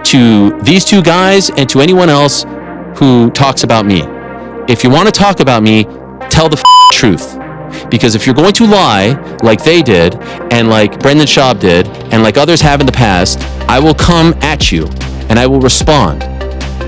to these two guys and to anyone else who talks about me. If you want to talk about me, tell the truth. Because if you're going to lie like they did, and like Brendan Schaub did, and like others have in the past, I will come at you and I will respond.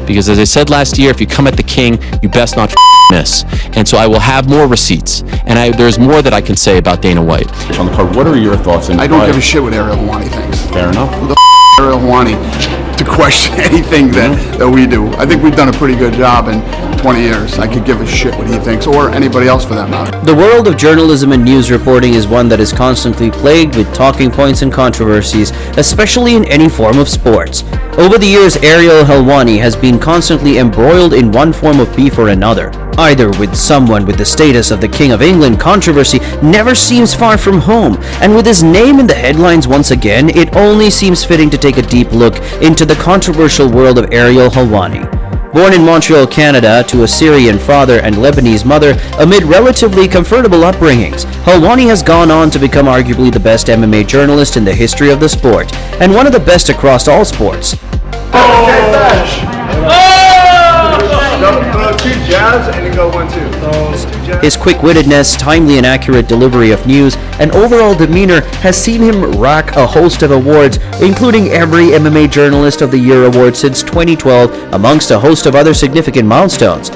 Because as I said last year, if you come at the king, you best not miss. And so I will have more receipts. And there's more that I can say about Dana White. On the card, what are your thoughts? I don't give a shit what Ariel Helwani thinks. Fair enough. Who the Ariel Helwani to question anything that we do? I think we've done a pretty good job in 20 years. I could give a shit what he thinks, or anybody else for that matter. The world of journalism and news reporting is one that is constantly plagued with talking points and controversies, especially in any form of sports. Over the years, Ariel Helwani has been constantly embroiled in one form of beef or another. Either with someone with the status of the King of England, controversy never seems far from home, and with his name in the headlines once again, it only seems fitting to take a deep look into the controversial world of Ariel Helwani. Born in Montreal, Canada, to a Syrian father and Lebanese mother, amid relatively comfortable upbringings, Helwani has gone on to become arguably the best MMA journalist in the history of the sport, and one of the best across all sports. Two jabs and then go 1-2. His quick-wittedness, timely and accurate delivery of news, and overall demeanor has seen him rack a host of awards, including every MMA Journalist of the Year award since 2012, amongst a host of other significant milestones.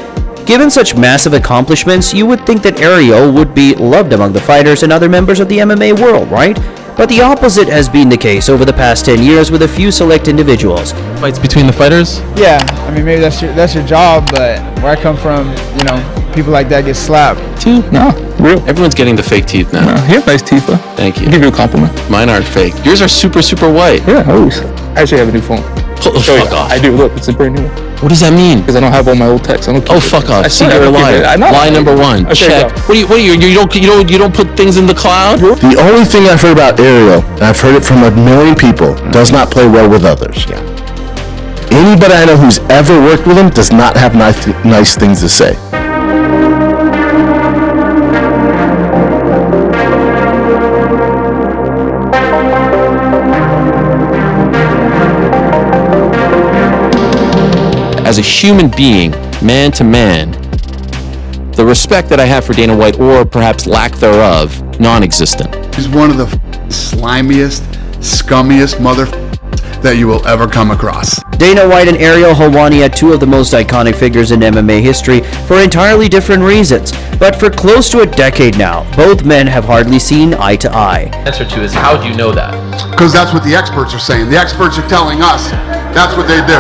Given such massive accomplishments, you would think that Ariel would be loved among the fighters and other members of the MMA world, right? But the opposite has been the case over the past 10 years with a few select individuals. Fights between the fighters? Yeah, I mean, maybe that's your job, but where I come from, people like that get slapped. Teeth? No, real. Everyone's getting the fake teeth now. He has nice teeth, though. Thank you. I'll give you a compliment. Mine aren't fake. Yours are super, super white. Yeah, always. I actually have a new phone. Oh, fuck off. I do. Look, it's a brand new one. What does that mean? Because I don't have all my old texts. Oh, fuck off. See, you're a liar. Lie number one. Okay, check. go. What do you don't put things in the cloud? The only thing I've heard about Ariel, and I've heard it from a million people, does not play well with others. Yeah. Anybody I know who's ever worked with him does not have nice things to say. As a human being, man to man, the respect that I have for Dana White, or perhaps lack thereof, non-existent. He's one of the slimiest, scummiest that you will ever come across. Dana White and Ariel Helwani are two of the most iconic figures in MMA history for entirely different reasons. But for close to a decade now, both men have hardly seen eye to eye. The answer to is, how do you know that? Because that's what the experts are saying. The experts are telling us that's what they do.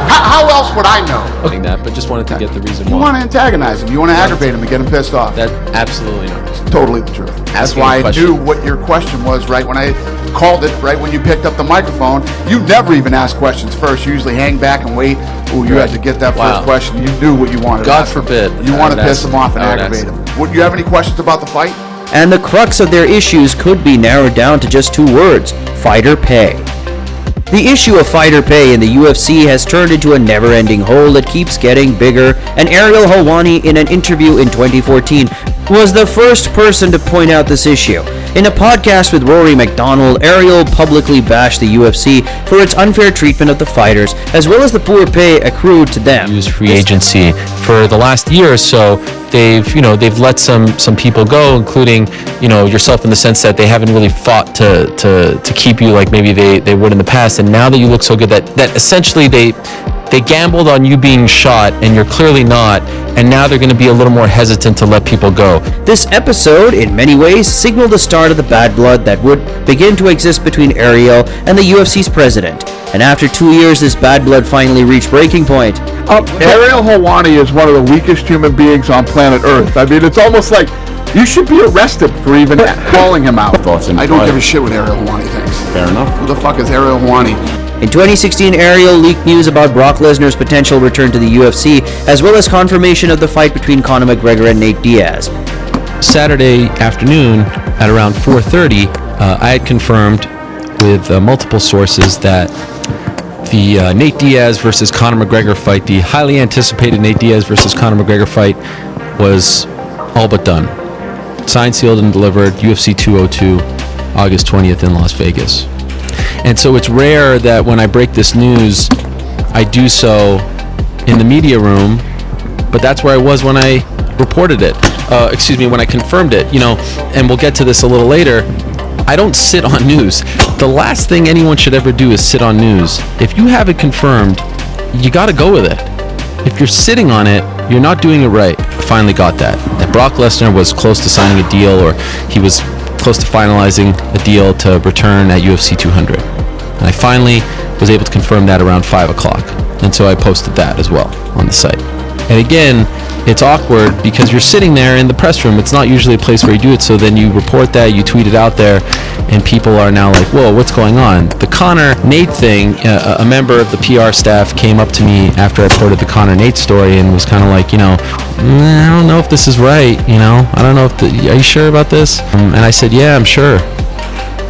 How else would I know? Okay, that, but just wanted to get the reason You why. want to antagonize him. You want to aggravate him and get him pissed off. That absolutely not. It's totally the truth. That's Asking why a I question. knew what your question was right when I called it, right when you picked up the microphone. You never even ask questions first. You usually hang back and wait. Oh, you had to get that Wow. first question. You knew what you wanted. to God ask him. forbid. You I want to would piss ask- him off and I would aggravate ask- him. Would you have any questions about the fight? And the crux of their issues could be narrowed down to just two words: fighter pay. The issue of fighter pay in the UFC has turned into a never-ending hole that keeps getting bigger, and Ariel Helwani, in an interview in 2014, was the first person to point out this issue. In a podcast with Rory McDonald, Ariel publicly bashed the UFC for its unfair treatment of the fighters, as well as the poor pay accrued to them. Use free agency for the last year or so. They've let some people go, including yourself, in the sense that they haven't really fought to keep you like maybe they would in the past. And now that you look so good, that essentially they gambled on you being shot, and you're clearly not. And now they're going to be a little more hesitant to let people go. This episode, in many ways, signaled the start of the bad blood that would begin to exist between Ariel and the UFC's president. And after 2 years, this bad blood finally reached breaking point. Ariel Helwani is one of the weakest human beings on planet Earth. I mean, it's almost like you should be arrested for even calling him out. Thoughts and I don't give a shit what Ariel Helwani thinks. Fair enough. Who the fuck is Ariel Helwani? In 2016, Ariel leaked news about Brock Lesnar's potential return to the UFC, as well as confirmation of the fight between Conor McGregor and Nate Diaz. Saturday afternoon at around 4:30, I had confirmed with multiple sources that the Nate Diaz versus Conor McGregor fight, the highly anticipated Nate Diaz versus Conor McGregor fight, was all but done. Signed, sealed, and delivered, UFC 202, August 20th in Las Vegas. And so it's rare that when I break this news, I do so in the media room, but that's where I was when I reported it. When I confirmed it, and we'll get to this a little later. I don't sit on news. The last thing anyone should ever do is sit on news. If you have it confirmed, you got to go with it. If you're sitting on it, you're not doing it right. I finally got that Brock Lesnar was close to signing a deal, or he was close to finalizing a deal to return at UFC 200. And I finally was able to confirm that around 5 o'clock. And so I posted that as well on the site. And again, it's awkward because you're sitting there in the press room. It's not usually a place where you do it. So then you report that, you tweet it out there, and people are now like, whoa, what's going on? The Conor Nate thing, a member of the PR staff came up to me after I reported the Conor Nate story and was kind of like, I don't know if this is right. I don't know are you sure about this? And I said, yeah, I'm sure.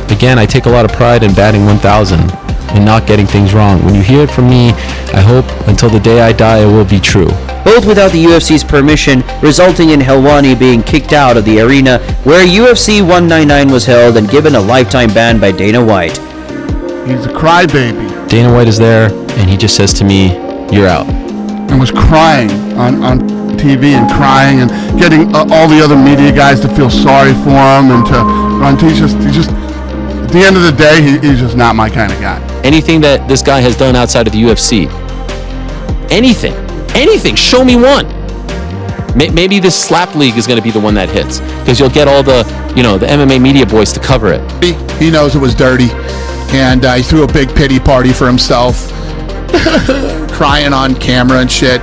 Again, I take a lot of pride in batting 1,000 and not getting things wrong. When you hear it from me, I hope until the day I die, it will be true. Both without the UFC's permission, resulting in Helwani being kicked out of the arena where UFC 199 was held and given a lifetime ban by Dana White. He's a crybaby. Dana White is there, and he just says to me, you're out. And was crying on TV and crying and getting all the other media guys to feel sorry for him and to run. He's just at the end of the day, he's just not my kind of guy. Anything that this guy has done outside of the UFC, anything, show me one. Maybe this slap league is going to be the one that hits, because you'll get all the MMA media boys to cover it. He knows it was dirty, and he threw a big pity party for himself, crying on camera and shit.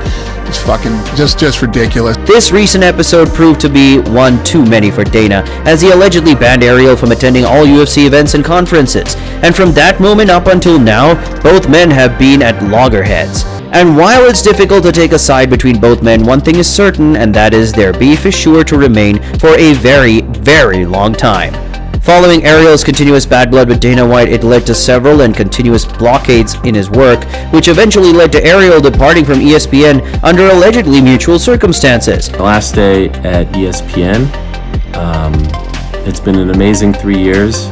It's fucking just ridiculous. This recent episode proved to be one too many for Dana, as he allegedly banned Ariel from attending all UFC events and conferences. And from that moment up until now, both men have been at loggerheads. And while it's difficult to take a side between both men, one thing is certain, and that is their beef is sure to remain for a very, very long time. Following Ariel's continuous bad blood with Dana White, it led to several and continuous blockades in his work, which eventually led to Ariel departing from ESPN under allegedly mutual circumstances. The last day at ESPN, it's been an amazing 3 years.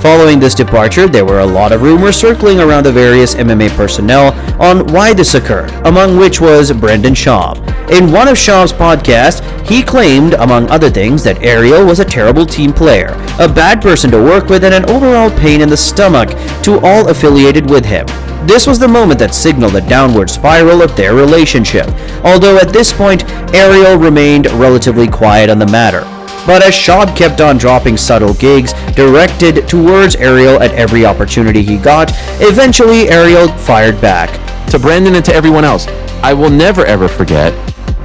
Following this departure, there were a lot of rumors circling around the various MMA personnel on why this occurred, among which was Brendan Schaub. In one of Schaub's podcasts, he claimed, among other things, that Ariel was a terrible team player, a bad person to work with, and an overall pain in the stomach to all affiliated with him. This was the moment that signaled a downward spiral of their relationship, although at this point, Ariel remained relatively quiet on the matter. But as Schaub kept on dropping subtle gigs directed towards Ariel at every opportunity he got, eventually Ariel fired back. To Brandon and to everyone else, I will never ever forget.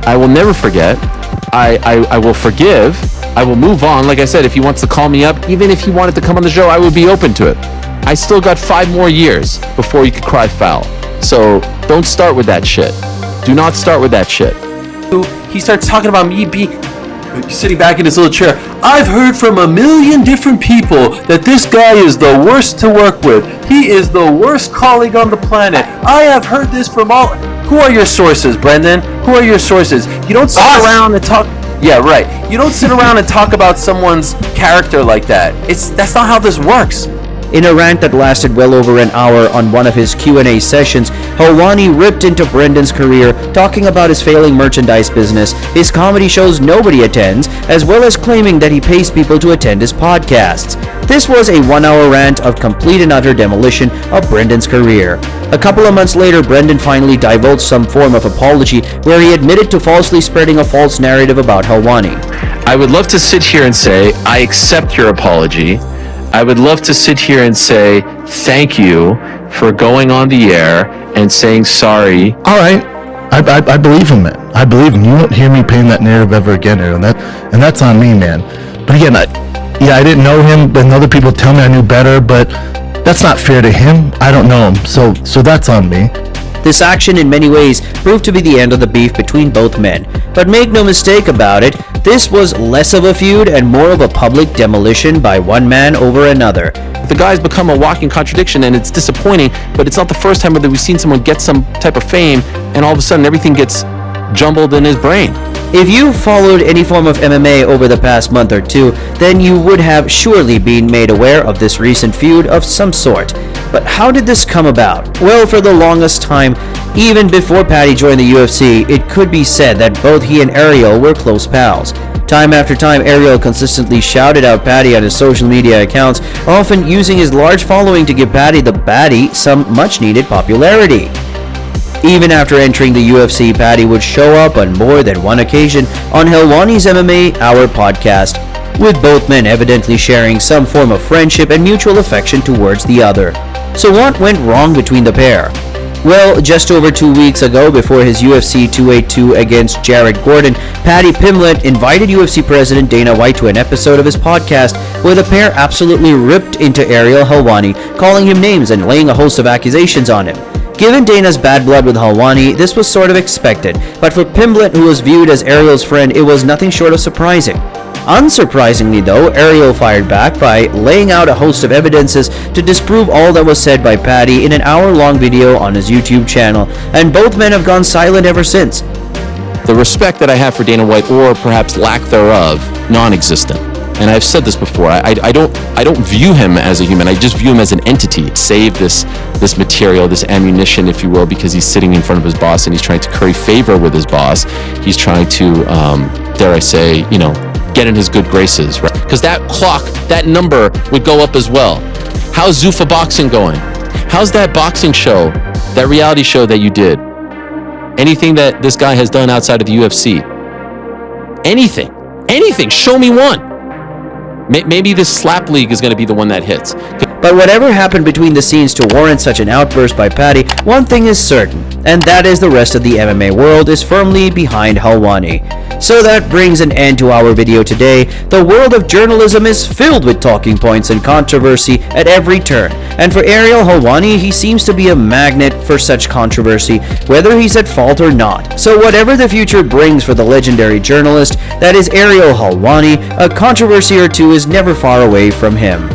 I will never forget. I will forgive. I will move on. Like I said, if he wants to call me up, even if he wanted to come on the show, I would be open to it. I still got 5 more years before you could cry foul. So don't start with that shit. Do not start with that shit. He starts talking about me sitting back in his little chair. I've heard from a million different people that this guy is the worst to work with. He is the worst colleague on the planet. I have heard this from all. Who are your sources, Brendan? Who are your sources? You don't sit around and talk. Yeah, right. You don't sit around and talk about someone's character like that. That's not how this works. In a rant that lasted well over an hour on one of his Q&A sessions, Helwani ripped into Brendan's career, talking about his failing merchandise business, his comedy shows nobody attends, as well as claiming that he pays people to attend his podcasts. This was a 1-hour rant of complete and utter demolition of Brendan's career. A couple of months later, Brendan finally divulged some form of apology where he admitted to falsely spreading a false narrative about Helwani. I would love to sit here and say, I accept your apology. I would love to sit here and say, thank you for going on the air and saying sorry. All right, I believe him, man. I believe him. You won't hear me paint that narrative ever again, Aaron. That's on me, man. But again, I didn't know him, but other people tell me I knew better, but that's not fair to him. I don't know him, so that's on me. This action in many ways proved to be the end of the beef between both men. But make no mistake about it, this was less of a feud and more of a public demolition by one man over another. The guy's become a walking contradiction, and it's disappointing, but it's not the first time that we've seen someone get some type of fame and all of a sudden everything gets jumbled in his brain. If you followed any form of MMA over the past month or two, then you would have surely been made aware of this recent feud of some sort. But how did this come about? Well, for the longest time, even before Paddy joined the UFC, it could be said that both he and Ariel were close pals. Time after time, Ariel consistently shouted out Paddy on his social media accounts, often using his large following to give Paddy the baddie some much-needed popularity. Even after entering the UFC, Paddy would show up on more than one occasion on Helwani's MMA Hour podcast, with both men evidently sharing some form of friendship and mutual affection towards the other. So what went wrong between the pair? Well, just over 2 weeks ago, before his UFC 282 against Jared Gordon, Paddy Pimblett invited UFC President Dana White to an episode of his podcast where the pair absolutely ripped into Ariel Helwani, calling him names and laying a host of accusations on him. Given Dana's bad blood with Helwani, this was sort of expected, but for Pimblett, who was viewed as Ariel's friend, it was nothing short of surprising. Unsurprisingly though, Ariel fired back by laying out a host of evidences to disprove all that was said by Paddy in an hour-long video on his YouTube channel, and both men have gone silent ever since. The respect that I have for Dana White, or perhaps lack thereof, non-existent. And I've said this before, I don't view him as a human, I just view him as an entity. Save this material, this ammunition, if you will, because he's sitting in front of his boss and he's trying to curry favor with his boss. He's trying to, dare I say, get in his good graces, right? Because that clock, that number would go up as well. How's Zuffa Boxing going? How's that boxing show, that reality show that you did? Anything that this guy has done outside of the UFC? Anything, show me one. Maybe this slap league is going to be the one that hits. But whatever happened between the scenes to warrant such an outburst by Paddy, one thing is certain, and that is the rest of the MMA world is firmly behind Helwani. So that brings an end to our video today. The world of journalism is filled with talking points and controversy at every turn. And for Ariel Helwani, he seems to be a magnet for such controversy, whether he's at fault or not. So whatever the future brings for the legendary journalist that is Ariel Helwani, a controversy or two is never far away from him.